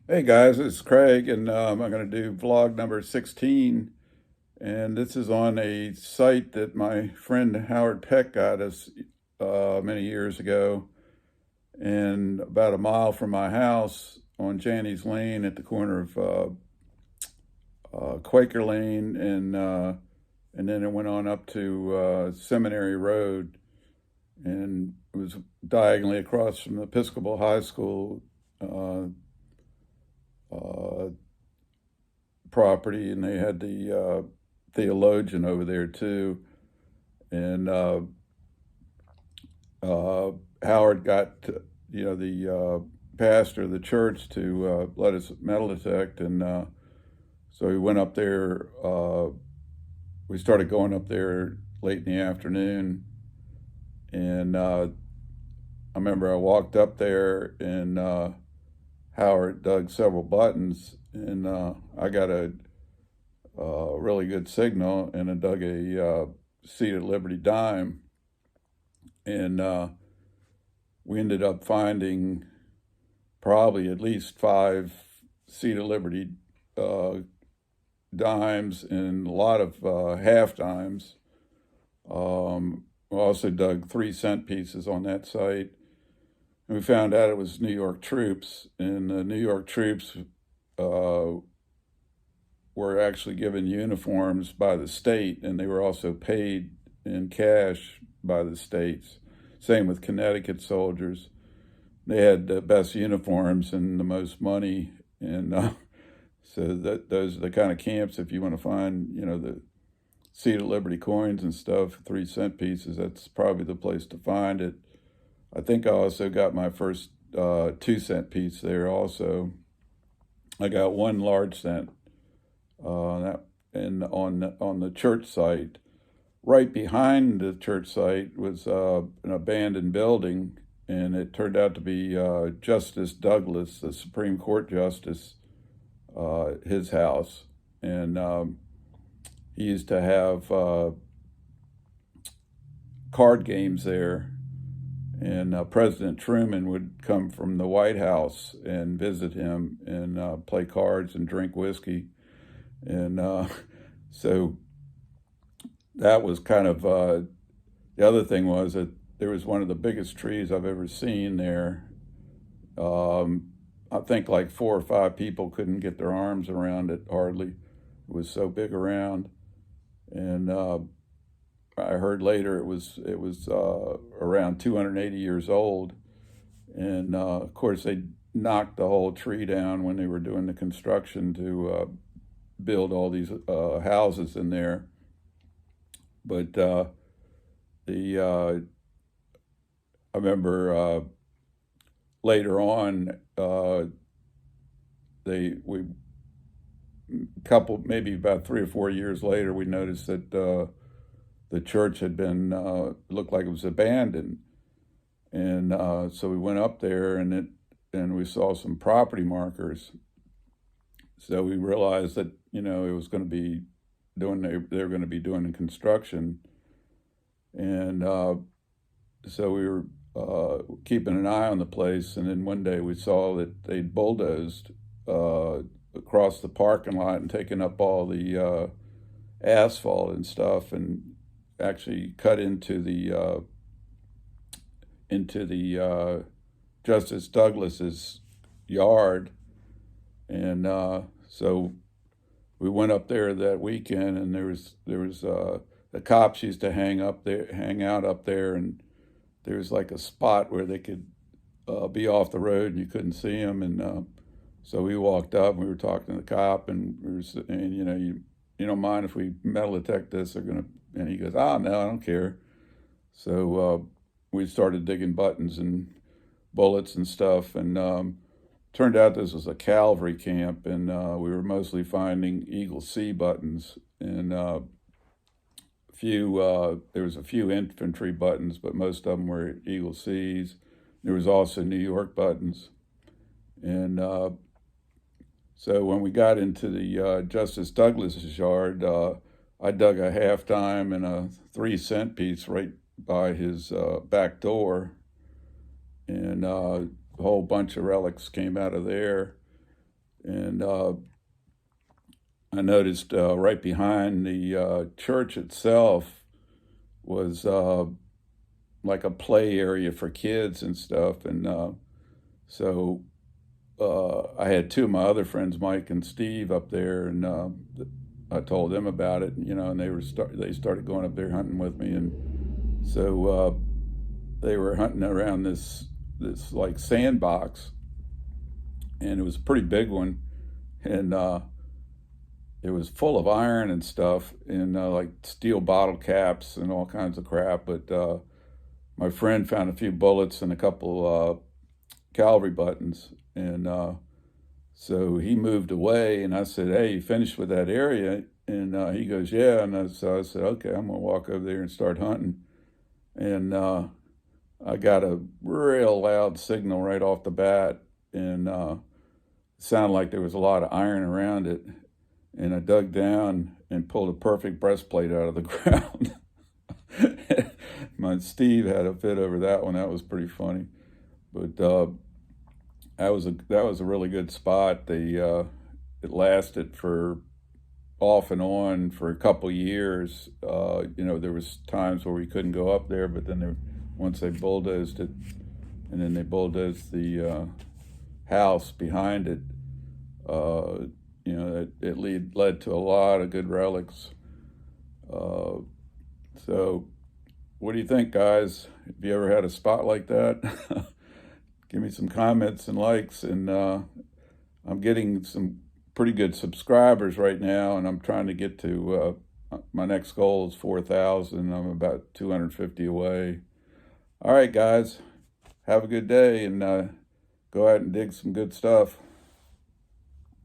Hey guys, it's Craig, and I'm going to do vlog number 16. And this is on a site that my friend Howard Peck got us many years ago, and about a mile from my house on Janney's Lane at the corner of Quaker Lane, and then it went on up to Seminary Road, and it was diagonally across from the Episcopal High School uh, uh, property, and they had the theologian over there too. And Howard got the pastor of the church to let us metal detect, and so we went up there. We started going up there late in the afternoon, and I remember I walked up there, and Howard dug several buttons, and I got a really good signal, and I dug a Seat of Liberty dime, and we ended up finding probably at least five Seat of Liberty uh, dimes and a lot of half dimes. We also dug 3-cent pieces on that site. And we found out it was New York troops, and the New York troops uh, were actually given uniforms by the state, and they were also paid in cash by the states. Same with Connecticut soldiers. They had the best uniforms and the most money, and so those are the kind of camps. If you want to find, the Seat of Liberty coins and stuff, 3-cent pieces, that's probably the place to find it. I think I also got my first 2-cent piece there. Also, I got one large cent that and on the church site. Right behind the church site was an abandoned building, and it turned out to be Justice Douglas, the Supreme Court Justice, his house. And he used to have card games there, and President Truman would come from the White House and visit him and play cards and drink whiskey. And so that was kind of the other thing was that there was one of the biggest trees I've ever seen there. I think like 4 or 5 people couldn't get their arms around it hardly. It was so big around, and I heard later it was around 280 years old, and of course they knocked the whole tree down when they were doing the construction to build all these houses in there. But the I remember later on we couple maybe about 3 or 4 years later we noticed that the church had been looked like it was abandoned, and so we went up there and we saw some property markers. So we realized that it was going to be they were going to be doing construction, and so we were keeping an eye on the place. And then one day we saw that they'd bulldozed across the parking lot and taken up all the asphalt and stuff, and actually cut into the Justice Douglas's yard. And so we went up there that weekend, and there was the cops used to hang out up there, and there was like a spot where they could be off the road and you couldn't see them. And so we walked up and we were talking to the cop, and we were saying, you don't mind if we metal detect this? They're gonna. And he goes, no, I don't care. So we started digging buttons and bullets and stuff, and turned out this was a cavalry camp, and we were mostly finding Eagle C buttons, and there was a few infantry buttons, but most of them were Eagle C's. There was also New York buttons, and so when we got into the Justice Douglas's yard, I dug a half dime and a 3-cent piece right by his back door, and a whole bunch of relics came out of there. And I noticed right behind the church itself was like a play area for kids and stuff. And so I had two of my other friends, Mike and Steve, up there, and I told them about it, and they started going up there hunting with me. And so they were hunting around this like sandbox, and it was a pretty big one, and it was full of iron and stuff, and like steel bottle caps and all kinds of crap. But my friend found a few bullets and a couple Cavalry buttons, and so he moved away. And I said, "Hey, you finished with that area?" And he goes, "Yeah." And so I said, "Okay, I'm gonna walk over there and start hunting." And I got a real loud signal right off the bat, and it sounded like there was a lot of iron around it. And I dug down and pulled a perfect breastplate out of the ground. My Steve had a fit over that one. That was pretty funny. But that was a really good spot. It lasted for off and on for a couple years. There was times where we couldn't go up there, but then once they bulldozed it, and then they bulldozed the house behind it. It led to a lot of good relics. So what do you think, guys? Have you ever had a spot like that? Give me some comments and likes. And I'm getting some pretty good subscribers right now, and I'm trying to get to my next goal is 4,000. I'm about 250 away. All right, guys, have a good day, and go out and dig some good stuff.